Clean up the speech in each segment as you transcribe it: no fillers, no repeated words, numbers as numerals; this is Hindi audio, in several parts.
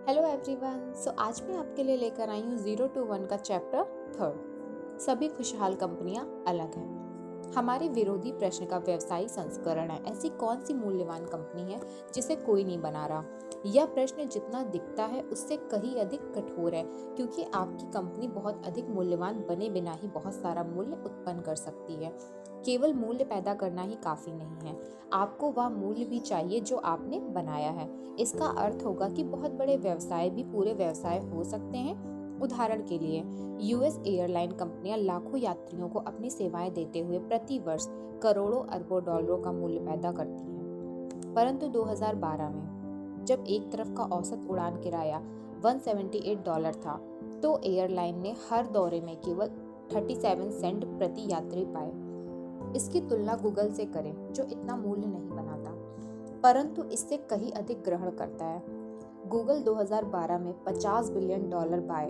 Hello everyone. आज मैं आपके लिए लेकर आई हूँ 0 to 1 का चैप्टर 3। सभी खुशहाल कंपनियाँ अलग हैं। हमारे विरोधी प्रश्न का व्यवसायी संस्करण है। ऐसी कौन सी मूल्यवान कंपनी है जिसे कोई नहीं बना रहा? यह प्रश्न जितना दिखता है उससे कहीं अधिक कठोर है, क्योंकि आपकी कंपनी बहुत अधिक मूल्यवान बने बिना ही बहुत सारा मूल्य उत्पन्न कर सकती है। केवल मूल्य पैदा करना ही काफी नहीं है, आपको वह मूल्य भी चाहिए जो आपने बनाया है। इसका अर्थ होगा कि बहुत बड़े व्यवसाय भी पूरे व्यवसाय हो सकते हैं। उदाहरण के लिए यूएस एयरलाइन कंपनियां लाखों यात्रियों को अपनी सेवाएं देते हुए प्रति वर्ष करोड़ों अरबों डॉलरों का मूल्य पैदा करती हैं। परंतु 2012 में जब एक तरफ का औसत उड़ान किराया $178 था, तो एयरलाइन ने हर दौरे में केवल 37 सेंट प्रति यात्री पाए। इसकी तुलना गूगल से करें, जो इतना मूल्य नहीं बनाता परंतु इससे कहीं अधिक ग्रहण करता है। गूगल 2012 में $50 बिलियन पाए,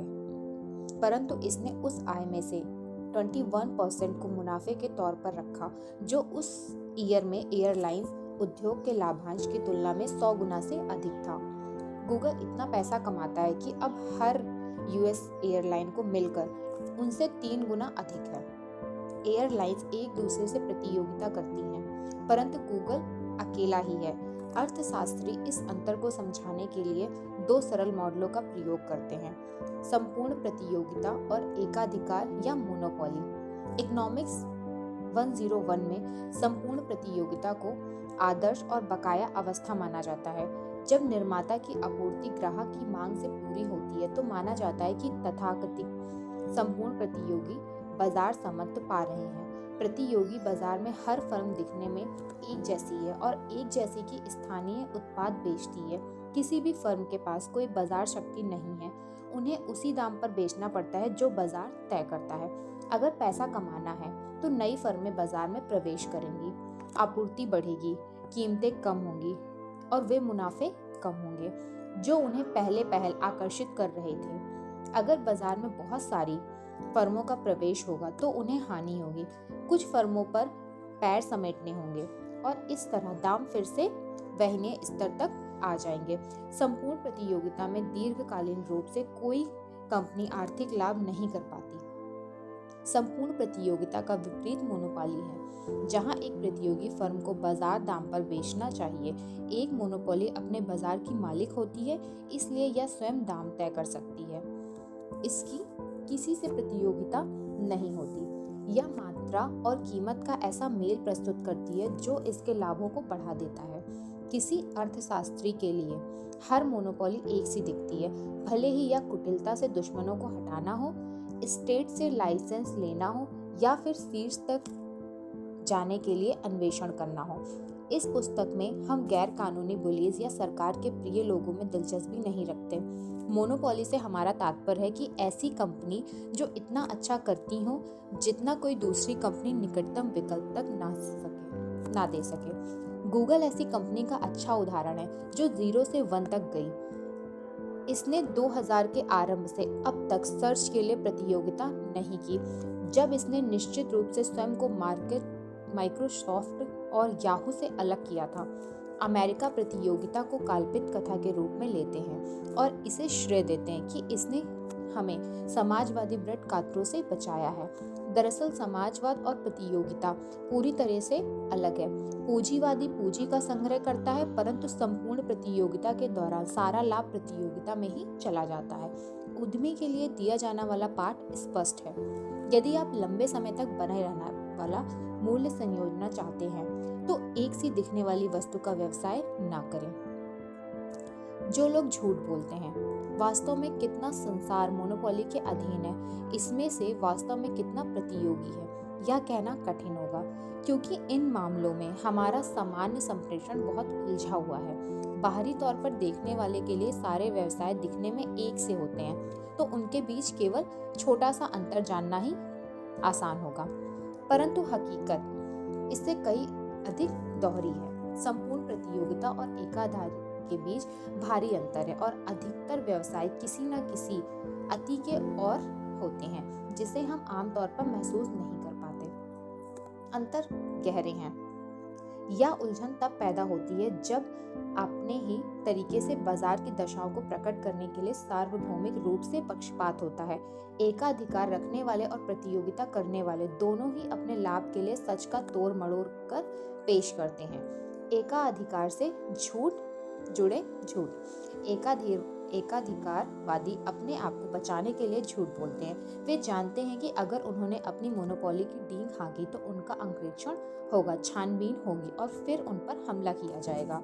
परंतु इसने उस आय में से 21% को मुनाफे के तौर पर रखा, जो उस ईयर में एयरलाइंस उद्योग के लाभांश की तुलना में 100 गुना से अधिक था। गूगल इतना पैसा कमाता है कि अब हर यूएस एयरलाइन को मिलकर उनसे 3 गुना अधिक है। एयरलाइंस एक दूसरे से प्रतियोगिता करती हैं, परंतु गूगल अकेला ही है। अर्थशास्त्री इस अंतर को समझाने के लिए 2 सरल मॉडलों का प्रयोग करते हैं: संपूर्ण प्रतियोगिता और एकाधिकार या मोनोपोली। इकोनॉमिक्स 101 में संपूर्ण प्रतियोगिता को आदर्श और बकाया अवस्था माना जाता है। जब निर्माता की आपूर्ति ग्राहक की मांग से पूरी होती है तो माना जाता है कि तथाकथित संपूर्ण प्रतियोगी बाजार सामर्थ्य पा रहे हैं। प्रतियोगी बाजार में हर फर्म दिखने में एक जैसी है और एक जैसी की स्थानीय उत्पाद बेचती है। किसी भी फर्म के पास कोई बाजार शक्ति नहीं है, उन्हें उसी दाम पर बेचना पड़ता है जो बाजार तय करता है। अगर पैसा कमाना है तो नई फर्में बाजार में प्रवेश करेंगी, आपूर्ति बढ़ेगी, कीमतें कम होंगी और वे मुनाफे कम होंगे जो उन्हें पहल आकर्षित कर रहे थे। अगर बाजार में बहुत सारी फर्मों का प्रवेश होगा तो उन्हें हानि होगी, कुछ फर्मों पर पैर समेटने होंगे और इस तरह दाम फिर से वहनीय स्तर तक आ जाएंगे। संपूर्ण प्रतियोगिता में दीर्घकालीन रूप से कोई कंपनी आर्थिक लाभ नहीं कर पाती। संपूर्ण प्रतियोगिता का विपरीत मोनोपोली है, जहां एक प्रतियोगी फर्म को बाजार दाम पर बेचना चाहिए। एक मोनोपोली अपने बाजार की मालिक होती है, इसलिए यह स्वयं दाम तय कर सकती है। इसकी किसी से प्रतियोगिता नहीं होती। यह मात्रा और कीमत का ऐसा मेल प्रस्तुत करती है जो इसके लाभों को बढ़ा देता है। किसी अर्थशास्त्री के लिए हर मोनोपोली एक सी दिखती है, भले ही यह कुटिलता से दुश्मनों को हटाना हो, स्टेट से लाइसेंस लेना हो या फिर शीर्ष तक जाने के लिए अन्वेषण करना हो। इस पुस्तक में हम गैर कानूनी बुलीज या सरकार के प्रिय लोगों में दिलचस्पी नहीं रखते। मोनोपोली से हमारा तात्पर्य है कि ऐसी कंपनी जो इतना अच्छा करती हो जितना कोई दूसरी कंपनी निकटतम विकल्प तक ना दे सके। गूगल ऐसी कंपनी का अच्छा उदाहरण है जो 0 से 1 तक गई। इसने 2000 के आरंभ से अब तक सर्च के लिए प्रतियोगिता नहीं की, जब इसने निश्चित रूप से स्वयं को माइक्रोसॉफ्ट और याहू से अलग किया था। अमेरिका प्रतियोगिता को काल्पनिक कथा के रूप में लेते हैं और इसे श्रेय देते हैं कि इसने हमें समाजवादी ब्रेट कात्रो से बचाया है। दरअसल समाजवाद और प्रतियोगिता पूरी तरह से अलग है। पूंजीवादी पूंजी का संग्रह करता है, परंतु संपूर्ण प्रतियोगिता के दौरान सारा लाभ प्रतियोगिता में ही चला जाता है। उद्यमी के लिए दिया जाने वाला पाठ स्पष्ट है: यदि आप लंबे समय तक बने रहने वाला मूल्य संयोजना चाहते हैं तो एक सी दिखने वाली वस्तु का व्यवसाय ना करें। जो लोग झूठ बोलते हैं, वास्तव में कितना संसार मोनोपोली के अधीन है, इसमें से वास्तव में कितना प्रतियोगी है, यह कहना कठिन होगा, क्योंकि इन मामलों में हमारा सामान्य संप्रेषण बहुत उलझा हुआ है। बाहरी तौर पर देखने वाले के लिए सारे व्यवसाय दिखने में एक से होते हैं, तो उनके बीच केवल छोटा सा अंतर जानना ही आसान होगा, परंतु हकीकत इससे कई अधिक दोहरी है। संपूर्ण प्रतियोगिता और एकाधारी के बीच भारी अंतर है और अधिकतर व्यवसाय किसी न किसी अति के और होते हैं जिसे हम आमतौर पर महसूस नहीं कर पाते। अंतर गहरे हैं। यह उलझन तब पैदा होती है जब अपने ही तरीके से बाजार की दशाओं को प्रकट करने के लिए सार्वभौमिक रूप से पक्षपात होता है। एकाधिकार रखने वाले और प्रतियोगिता करने वाले दोनों ही अपने लाभ के लिए सच का तोड़ मरोड़ कर पेश करते हैं। एकाधिकार से झूठ जुड़े झूठ। एकाधिकारवादी अपने आप को बचाने के लिए झूठ बोलते हैं। वे जानते हैं कि अगर उन्होंने अपनी मोनोपोली की डींग हाँकी तो उनका अंकेक्षण होगा, छानबीन होगी और फिर उन पर हमला किया जाएगा।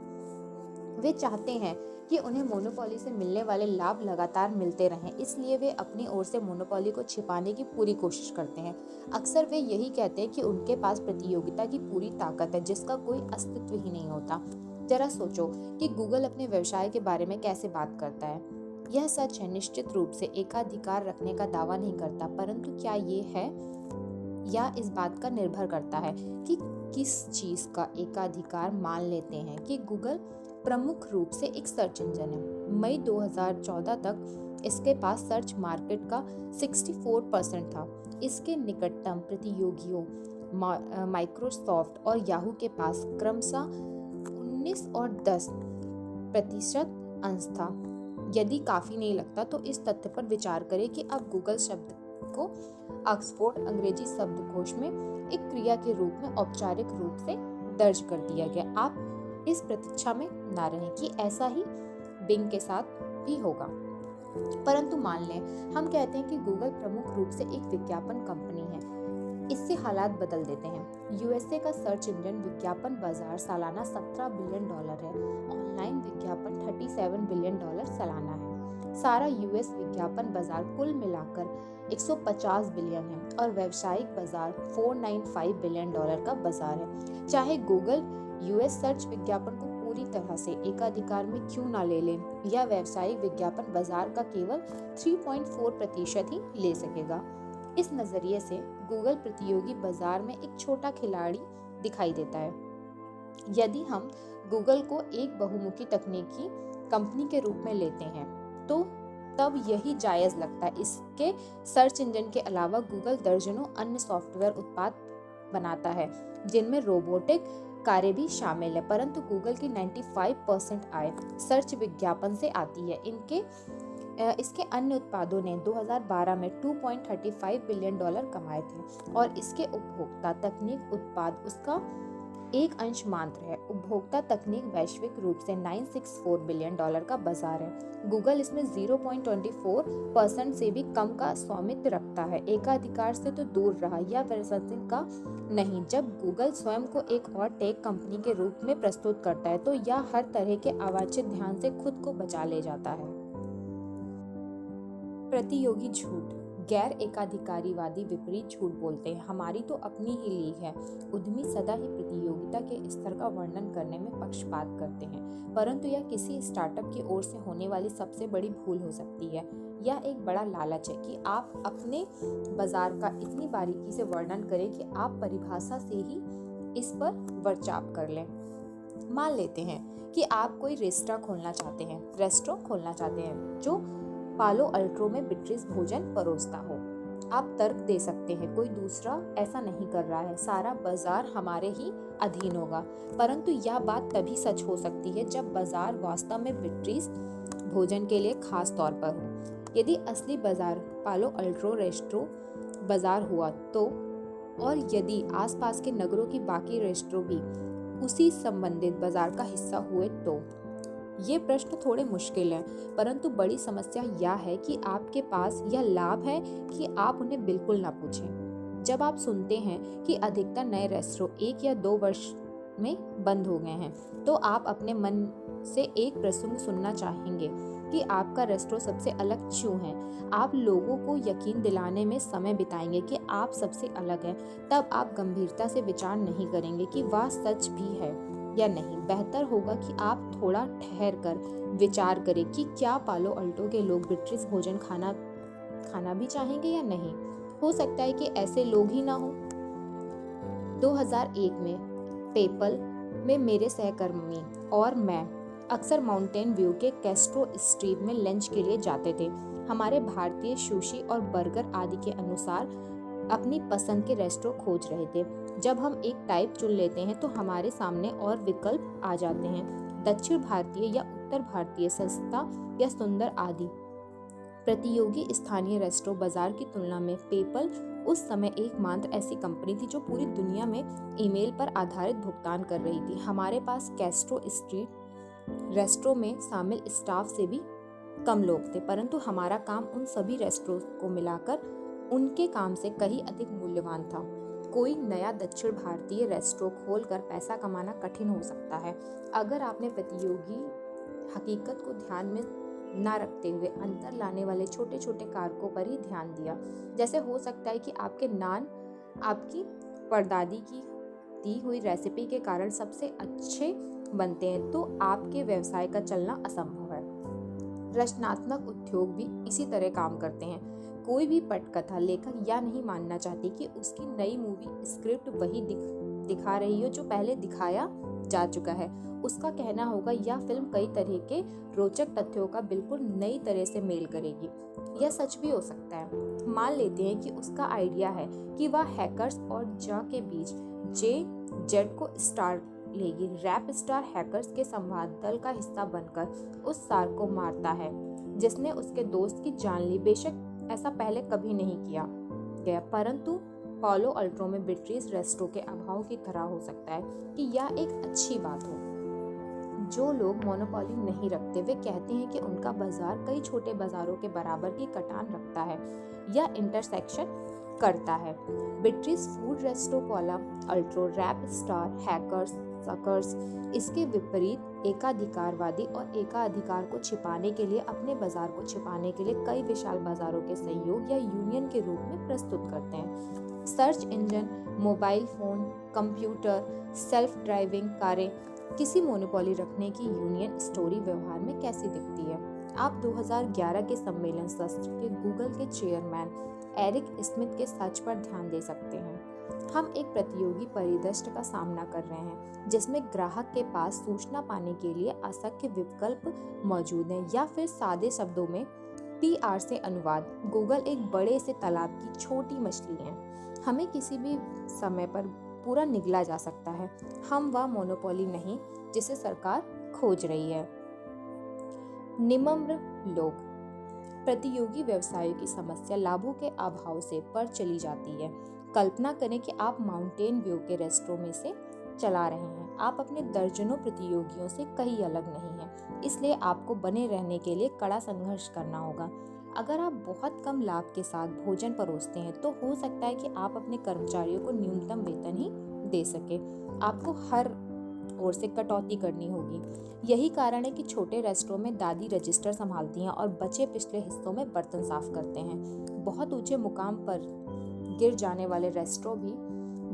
वे चाहते हैं कि उन्हें मोनोपोली से मिलने वाले लाभ लगातार मिलते रहें, इसलिए वे अपनी ओर से मोनोपोली को छिपाने की पूरी कोशिश करते हैं। अक्सर वे यही कहते हैं कि उनके पास प्रतियोगिता की पूरी ताकत है जिसका कोई अस्तित्व ही नहीं होता। जरा सोचो कि गूगल अपने व्यवसाय के बारे में कैसे बात करता है। यह सच है, निश्चित रूप से एकाधिकार रखने का दावा नहीं करता, परंतु क्या ये है या इस बात का निर्भर करता है कि किस चीज का एकाधिकार मान लेते हैं कि गूगल प्रमुख रूप से एक सर्च इंजन है। मई 2014 तक इसके पास सर्च मार्केट का 64% था। इसके निकटतम प्रतियोगियों माइक्रोसॉफ्ट और याहू के पास क्रमशः 19 और 10% अंश था। यदि काफी नहीं लगता तो इस तथ्य पर विचार करें कि अब गूगल शब्द को ऑक्सफोर्ड अंग्रेजी शब्दकोश में एक क्रिया के रूप में औपचारिक रूप से दर्ज कर दिया गया। आप इस प्रतीक्षा में ना रहें कि ऐसा ही बिंग के साथ भी होगा। परंतु मान लें हम कहते हैं कि गूगल प्रमुख रूप से एक विज्ञापन कंपनी है। इससे हालात बदल देते हैं। यूएसए का सर्च इंजन विज्ञापन बाजार सालाना $17 बिलियन है। ऑनलाइन विज्ञापन $37 बिलियन सालाना है। सारा यूएस विज्ञापन बाजार कुल मिलाकर 150 बिलियन है और व्यावसायिक बाजार $495 बिलियन का बाजार है। चाहे गूगल यूएस सर्च विज्ञापन को पूरी तरह से एकाधिकार में क्यों ना ले लें, या व्यावसायिक विज्ञापन बाजार का केवल 3.4% ही ले सकेगा। इस नजरिए से गूगल प्रतियोगी बाजार में एक छोटा खिलाड़ी दिखाई देता है। यदि हम गूगल को एक बहुमुखी तकनीकी कंपनी के रूप में लेते हैं तो तब यही जायज लगता है। इसके सर्च इंजन के अलावा गूगल दर्जनों अन्य सॉफ्टवेयर उत्पाद बनाता है जिनमें रोबोटिक कार्य भी शामिल है, परंतु गूगल की 95% आय सर्च विज्ञापन से आती है। इसके अन्य उत्पादों ने 2012 में $2.35 बिलियन कमाए थे और इसके उपभोक्ता तकनीक उत्पाद उसका एक अंश मात्र है। उपभोक्ता तकनीक वैश्विक रूप से $964 बिलियन का बाजार है। गूगल इसमें 0.24% से भी कम का स्वामित्व रखता है। एकाधिकार से तो दूर रहा, यह प्रशंसनीय का नहीं। जब गूगल स्वयं को एक और टेक कंपनी के रूप में प्रस्तुत करता है तो यह हर तरह के अवांछित ध्यान से खुद को बचा ले जाता है। प्रतियोगी झूठ। गैर एकाधिकारीवादी विपरीत झूठ बोलते हैं। हमारी तो अपनी ही लीग है। उद्यमी सदा ही प्रतियोगिता के स्तर का वर्णन करने में पक्षपात करते हैं, परंतु यह किसी स्टार्टअप की ओर से होने वाली सबसे बड़ी भूल हो सकती है। यह एक बड़ा लालच है कि आप अपने बाजार का इतनी बारीकी से वर्णन करें कि आप परिभाषा से ही इस पर वर्चाप कर लें। मान लेते हैं कि आप कोई रेस्टोरेंट खोलना चाहते हैं जो पालो अल्ट्रो में बिट्रीज भोजन परोसता हो। आप तर्क दे सकते हैं कोई दूसरा ऐसा नहीं कर रहा है, सारा बाजार हमारे ही अधीन होगा। परंतु यह बात तभी सच हो सकती है जब बाजार वास्तव में बिट्रीज भोजन के लिए खास तौर पर हो। यदि असली बाजार पालो अल्ट्रो रेस्ट्रो बाजार हुआ तो, और यदि आसपास के नगरों की बाकी रेस्ट्रो भी उसी संबंधित बाजार का हिस्सा हुए तो। ये प्रश्न थोड़े मुश्किल हैं, परंतु बड़ी समस्या यह है कि आपके पास यह लाभ है कि आप उन्हें बिल्कुल ना पूछें। जब आप सुनते हैं कि अधिकतर नए रेस्टोरेंट 1 या 2 वर्ष में बंद हो गए हैं, तो आप अपने मन से एक प्रश्न सुनना चाहेंगे कि आपका रेस्टोरेंट सबसे अलग क्यों है। आप लोगों को यकीन दिलाने में समय बिताएंगे कि आप सबसे अलग हैं। तब आप गंभीरता से विचार नहीं करेंगे कि वह सच भी है या नहीं। बेहतर होगा कि आप थोड़ा ठहर कर विचार करें कि क्या पालो अल्टो के लोग बिट्रीज भोजन खाना भी चाहेंगे या नहीं। हो सकता है कि ऐसे लोग ही ना हो। 2001 में पेपल में मेरे सहकर्मी और मैं अक्सर माउंटेन व्यू के कैस्ट्रो स्ट्रीट में लंच के लिए जाते थे। हमारे भारतीय सुशी और बर्गर आदि के अनुसार अपनी पसंद के रेस्टोरेंट खोज रहे थे। जब हम एक टाइप चुन लेते हैं तो हमारे सामने और विकल्प आ जाते हैं, दक्षिण भारतीय या उत्तर भारतीय, सस्ता या सुंदर आदि। प्रतियोगी स्थानीय रेस्टोरेंट बाजार की तुलना में पेपल उस समय एकमात्र ऐसी कंपनी थी जो पूरी दुनिया में ईमेल पर आधारित भुगतान कर रही थी। हमारे पास कैस्ट्रो स्ट्रीट रेस्टोरेंट में शामिल स्टाफ से भी कम लोग थे, परंतु हमारा काम उन सभी रेस्टोरेंट को मिलाकर उनके काम से कहीं अधिक मूल्यवान था। कोई नया दक्षिण भारतीय रेस्टोरेंट खोलकर पैसा कमाना कठिन हो सकता है अगर आपने प्रतियोगी हकीकत को ध्यान में ना रखते हुए अंतर लाने वाले छोटे छोटे कारकों पर ही ध्यान दिया। जैसे हो सकता है कि आपके नान आपकी परदादी की दी हुई रेसिपी के कारण सबसे अच्छे बनते हैं, तो आपके व्यवसाय का चलना असंभव है। रचनात्मक उद्योग भी इसी तरह काम करते हैं। कोई भी पटकथा लेखक यह नहीं मानना चाहती कि उसकी नई मूवी स्क्रिप्ट वही दिखा रही हो जो पहले दिखाया जा चुका है। उसका कहना होगा यह फिल्म कई तरह के रोचक तथ्यों का बिल्कुल नई तरह से मेल करेगी। यह सच भी हो सकता है। मान लेते हैं कि उसका आइडिया है कि वह हैकर्स और जा के बीच जेड को स्टार लेगी। रैप स्टार हैकर्स के संवाद दल का हिस्सा बनकर उस सार को मारता है जिसने उसके दोस्त की जान ली। बेशक ऐसा पहले कभी नहीं किया गया, परंतु पालो अल्ट्रो में ब्रिटिश रेस्टोरेंट के अभाव की तरह हो सकता है कि यह एक अच्छी बात हो। जो लोग मोनोपोली नहीं रखते वे कहते हैं कि उनका बाजार कई छोटे बाजारों के बराबर की कटान रखता है या इंटरसेक्शन करता है। ब्रिटिश फूड रेस्टोरेंट पालो अल्ट्रो, रैप स्टार, हैकर्स, सकर्स इसके विपरीत एकाधिकारवादी और एकाधिकार को छिपाने के लिए, अपने बाजार को छिपाने के लिए कई विशाल बाजारों के सहयोग या यूनियन के रूप में प्रस्तुत करते हैं। Search engine, mobile phone, computer, self driving कारें, किसी मोनोपोली रखने की यूनियन स्टोरी व्यवहार में कैसी दिखती है? आप 2011 के सम्मेलन सत्र के गूगल के चेयरमैन एरिक स्मिथ के सच पर ध्यान दे सकते हैं। हम एक प्रतियोगी परिदृश्य का सामना कर रहे हैं जिसमें ग्राहक के पास सूचना पाने के लिए असंख्य विकल्प मौजूद हैं, या फिर सादे शब्दों में PR से अनुवाद, गूगल एक बड़े से तालाब की छोटी मछली है। हमें किसी भी समय पर पूरा निगला जा सकता है। हम वह मोनोपोली नहीं जिसे सरकार खोज रही है। निम्र लोग। प्रतियोगी व्यवसायों की समस्या लाभों के अभाव से पर चली जाती है। कल्पना करें कि आप माउंटेन व्यू के रेस्टोरेंट में से चला रहे हैं। आप अपने दर्जनों प्रतियोगियों से कहीं अलग नहीं हैं, इसलिए आपको बने रहने के लिए कड़ा संघर्ष करना होगा। अगर आप बहुत कम लाभ के साथ भोजन परोसते हैं तो हो सकता है कि आप अपने कर्मचारियों को न्यूनतम वेतन ही दे सके। आपको हर ओर से कटौती करनी होगी। यही कारण है कि छोटे रेस्टोरेंट में दादी रजिस्टर संभालती हैं और बच्चे पिछले हिस्सों में बर्तन साफ करते हैं। बहुत ऊंचे मुकाम पर गिर जाने वाले रेस्टोरेंट भी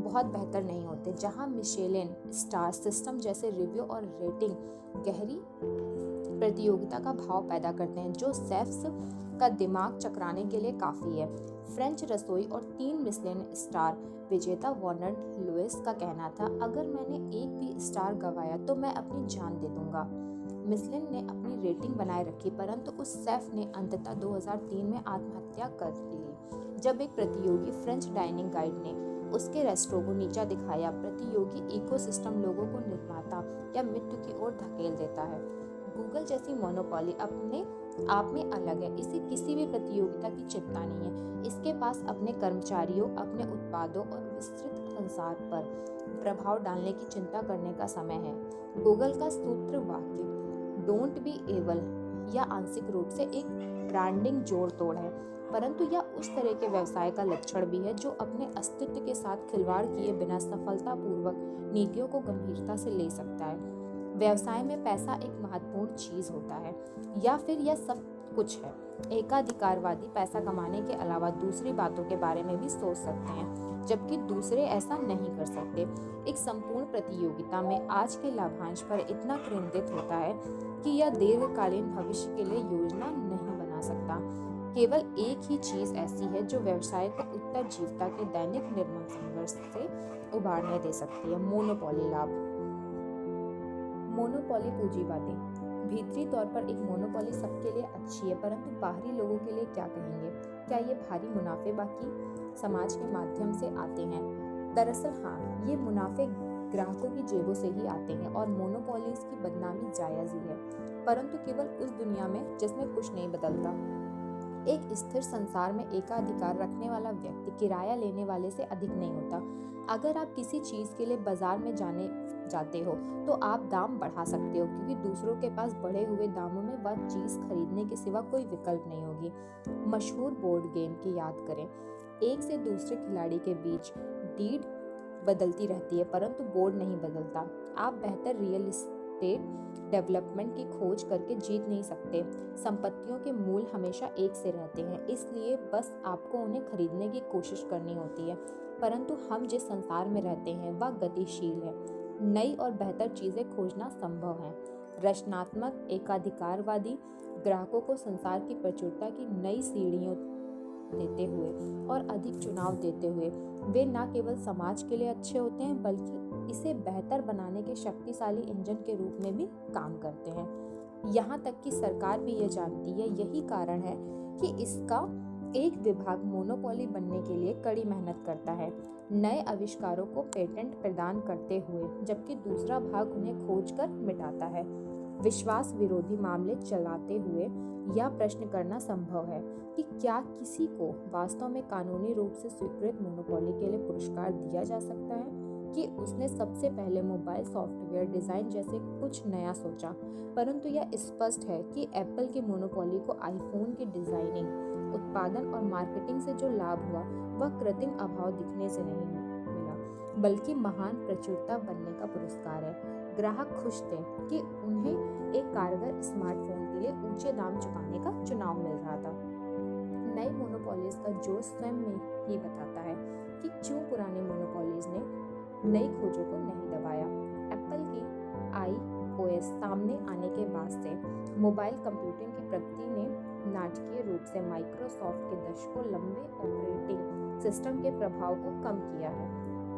बहुत बेहतर नहीं होते, जहां मिशेलिन स्टार सिस्टम जैसे रिव्यू और रेटिंग गहरी प्रतियोगिता का भाव पैदा करते हैं जो शेफ्स का दिमाग चकराने के लिए काफी है। फ्रेंच रसोई और 3 मिशेलिन स्टार विजेता वर्नन लुइस का कहना था, अगर मैंने एक भी स्टार गंवाया तो मैं अपनी जान दे दूंगा। मिशेलिन ने अपनी रेटिंग बनाए रखी, परंतु उस शेफ ने अंततः 2003 में आत्महत्या कर ली जब एक प्रतियोगी फ्रेंच डाइनिंग गाइड ने उसके रेस्टोरेंट को नीचा दिखाया। प्रतियोगी इकोसिस्टम लोगों को निर्माता या मृत्यु की ओर धकेल देता है। गूगल जैसी मोनोपोली अपने आप में अलग है। इसे किसी भी प्रतियोगिता की चिंता नहीं है। इसके पास अपने कर्मचारियों, अपने उत्पादों और विस्तृत संसार पर प्रभाव डालने की चिंता करने का समय है। गूगल का सूत्र वाक्य डोंट बी एबल या आंशिक रूप से एक ब्रांडिंग जोड़ तोड़ है, परंतु यह उस तरह के व्यवसाय का लक्षण भी है जो अपने अस्तित्व के साथ खिलवाड़ किए बिना सफलतापूर्वक नीतियों को गंभीरता से ले सकता है। व्यवसाय में पैसा एक महत्वपूर्ण चीज होता है, या फिर यह सब कुछ है। एकाधिकारवादी पैसा कमाने के अलावा दूसरी बातों के बारे में भी सोच सकते हैं, जबकि दूसरे ऐसा नहीं कर सकते। एक संपूर्ण प्रतियोगिता में आज के लाभांश पर इतना केंद्रित होता है कि यह दीर्घकालीन भविष्य के लिए योजना नहीं बना सकता। केवल एक ही चीज ऐसी है जो व्यवसाय को उत्तरजीविता के दैनिक निर्मम संघर्ष से उबारने दे सकती है, मोनोपोली लाभ। मोनोपोली पूंजीवादी। भीतरी तौर पर एक मोनोपोली सबके लिए अच्छी है, परंतु बाहरी लोगों के लिए क्या कहेंगे? क्या ये भारी मुनाफे बाकी समाज के माध्यम से आते हैं? दरअसल हाँ, ये मुनाफे ग्राहकों की जेबों से ही आते हैं और मोनोपोलीज की बदनामी जायज ही है, परंतु केवल उस दुनिया में जिसमें कुछ नहीं बदलता। एक स्थिर संसार में एकाधिकार रखने वाला व्यक्ति किराया लेने वाले से अधिक नहीं होता। अगर आप किसी चीज के लिए बाजार में जाते हो तो आप दाम बढ़ा सकते हो, क्योंकि दूसरों के पास बढ़े हुए दामों में वह चीज खरीदने के सिवा कोई विकल्प नहीं होगी। मशहूर बोर्ड गेम की याद करें। एक से दूसरे खिलाड़ी के बीच डीड बदलती रहती है, परंतु बोर्ड नहीं बदलता। आप बेहतर रियल एस्टेट डेवलपमेंट की खोज करके जीत नहीं सकते। संपत्तियों के मूल हमेशा एक से रहते हैं, इसलिए बस आपको उन्हें खरीदने की कोशिश करनी होती है। परंतु हम जिस संसार में रहते हैं वह गतिशील है। नई और बेहतर चीजें खोजना संभव है। रचनात्मक एकाधिकारवादी ग्राहकों को संसार की प्रचुरता की नई सीढ़ियों देते हुए और अधिक चुनाव देते हुए वे न केवल समाज के लिए अच्छे होते हैं, बल्कि इसे बेहतर बनाने के शक्तिशाली इंजन के रूप में भी काम करते हैं। यहाँ तक कि सरकार भी ये जानती है। यही कारण है कि इसका एक विभाग मोनोपोली बनने के लिए कड़ी मेहनत करता है, नए आविष्कारों को पेटेंट प्रदान करते हुए, जबकि दूसरा भाग उन्हें खोजकर मिटाता है। विश्वास विरोधी मामले चलाते हुए यह प्रश्न करना संभव है कि क्या किसी को वास्तव में कानूनी रूप से स्वीकृत मोनोपोली के लिए पुरस्कार दिया जा सकता है कि उसने सबसे पहले मोबाइल सॉफ्टवेयर डिजाइन जैसे कुछ नया सोचा। परंतु यह स्पष्ट है कि एप्पल की मोनोपोली को आईफोन की डिजाइनिंग, उत्पादन और मार्केटिंग से जो लाभ हुआ वह कृत्रिम अभाव दिखने से नहीं मिला, बल्कि महान प्रचुरता बनने का पुरस्कार है। ग्राहक खुश थे कि उन्हें एक कारगर स्मार्टफोन के लिए ऊंचे दाम चुकाने का चुनाव मिल रहा था। नए मोनोपोलीज का जोश स्वयं में ही बताता है कि क्यों पुराने मोनोपोलीज ने नई खोजों को नहीं दबाया। एप्पल की iOS सामने आने के बाद से मोबाइल कंप्यूटिंग की प्रगति ने नाटकीय रूप से माइक्रोसॉफ्ट के दशकों लंबे ऑपरेटिंग सिस्टम के प्रभाव को कम किया है।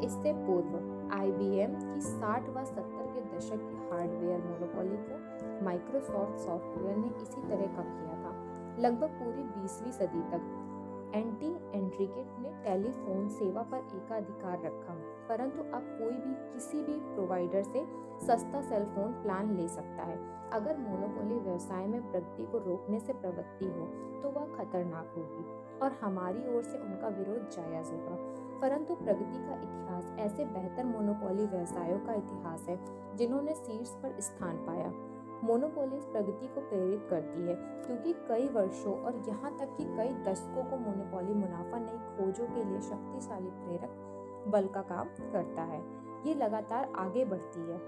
इससे पूर्व IBM की 60 व 70 के दशक की हार्डवेयर मोनोपोली को माइक्रोसॉफ्ट सॉफ्टवेयर ने इसी तरह कम किया था। लगभग पूरी 20वीं सदी तक एंट्रीकेट ने टेलीफोन सेवा पर एकाधिकार रखा, परंतु अब कोई भी किसी भी प्रोवाइडर से सस्ता सेलफोन प्लान ले सकता है। अगर मोनोपोली व्यवसाय में प्रगति को रोकने से प्रवृत्ति हो तो वह खतरनाक होगी और हमारी ओर से उनका विरोध जायज होगा। परंतु प्रगति का इतिहास ऐसे बेहतर मोनोपोली व्यवसायों का इतिहास है जिन्होंने शीर्ष पर स्थान पाया। मोनोपोलीज प्रगति को प्रेरित करती है, क्योंकि कई वर्षों और यहाँ तक कि कई दशकों को मोनोपोली मुनाफा नई खोजों के लिए शक्तिशाली प्रेरक बल का काम करता है। ये लगातार आगे बढ़ती है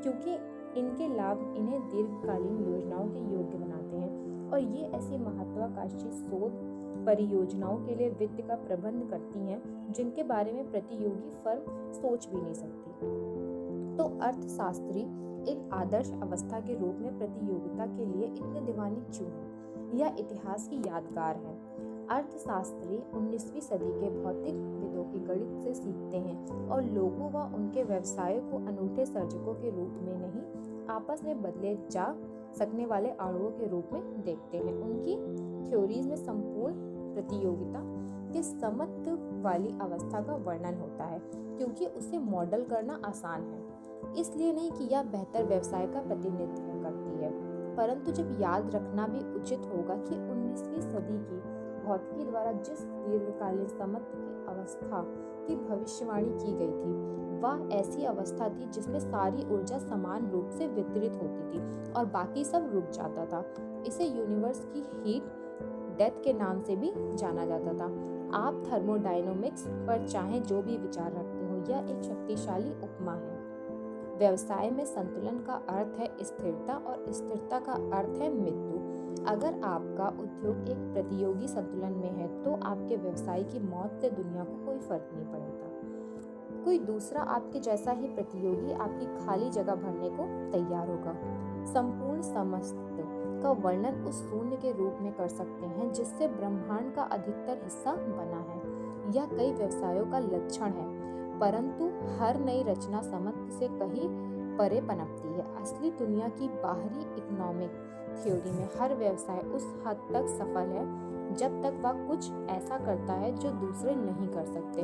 क्योंकि इनके लाभ इन्हें दीर्घकालीन योजनाओं के योग्य बनाते हैं और ये ऐसी महत्वाकांक्षी शोध परियोजनाओं के लिए वित्त का प्रबंध करती हैं जिनके बारे में प्रतियोगी फर्म सोच भी नहीं सकती। तो अर्थशास्त्री एक आदर्श अवस्था के रूप में प्रतियोगिता के लिए इतने दीवाने क्यों हैं? यह इतिहास की यादगार है। अर्थशास्त्री 19वीं सदी के भौतिक विदों की गणित से सीखते हैं और लोगों व उनके व्यवसायों को अनूठे सर्जकों के रूप में नहीं, आपस में बदले जा सकने वाले अणुओं के रूप में देखते हैं। उनकी थ्योरीज में संपूर्ण प्रतियोगिता के समत्व वाली अवस्था का वर्णन होता है, क्योंकि उसे मॉडल करना आसान है। इसलिए नहीं कि यह बेहतर व्यवसाय का प्रतिनिधित्व करती है, परंतु जब याद रखना भी उचित होगा कि 19वीं सदी की भौतिकी द्वारा जिस दीर्घकालीन समत्व की अवस्था की भविष्यवाणी की गई थी वह ऐसी अवस्था थी जिसमें सारी ऊर्जा समान रूप से वितरित होती थी और बाकी सब रुक जाता था। इसे यूनिवर्स की हीट डेथ के नाम से भी जाना जाता था। आप थर्मोडायनामिक्स पर चाहे जो भी विचार रखते हो, यह एक शक्तिशाली उपमा है। व्यवसाय में संतुलन का अर्थ है स्थिरता और स्थिरता का अर्थ है मृत्यु। अगर आपका उद्योग एक प्रतियोगी संतुलन में है तो आपके व्यवसाय की मौत से दुनिया को कोई फर्क नहीं पड़ेगा। कोई दूसरा आपके जैसा ही प्रतियोगी आपकी खाली जगह भरने को तैयार होगा। संपूर्ण समस्त का वर्णन उस शून्य के रूप में कर सकते हैं जिससे ब्रह्मांड का अधिकतर हिस्सा बना है। यह कई व्यवसायों का लक्षण है, परंतु हर नई रचना समत्व से कहीं परे पनपती है। असली दुनिया की बाहरी इकोनॉमिक थ्योरी में हर व्यवसाय उस हद तक सफल है जब तक वह कुछ ऐसा करता है जो दूसरे नहीं कर सकते।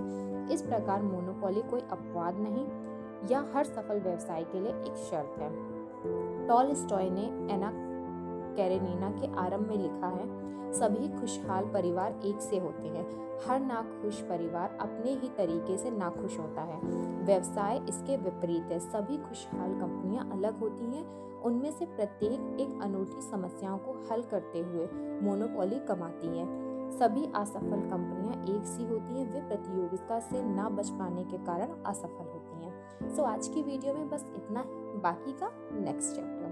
इस प्रकार मोनोपोली कोई अपवाद नहीं, यह हर सफल व्यवसाय के लिए एक शर्त है। टॉलस्टॉय ने एना कैरेनिना के आरंभ में लिखा है, सभी खुशहाल परिवार एक से होते हैं, हर नाखुश परिवार अपने ही तरीके से नाखुश होता है। व्यवसाय इसके विपरीत है, सभी खुशहाल कंपनियां अलग होती हैं, उनमें से प्रत्येक एक अनूठी समस्याओं को हल करते हुए मोनोपोली कमाती है। सभी असफल कंपनियां एक सी होती हैं, वे प्रतियोगिता से ना बच पाने के कारण असफल होती हैं। आज की वीडियो में बस इतना ही, बाकी का नेक्स्ट चैप्टर।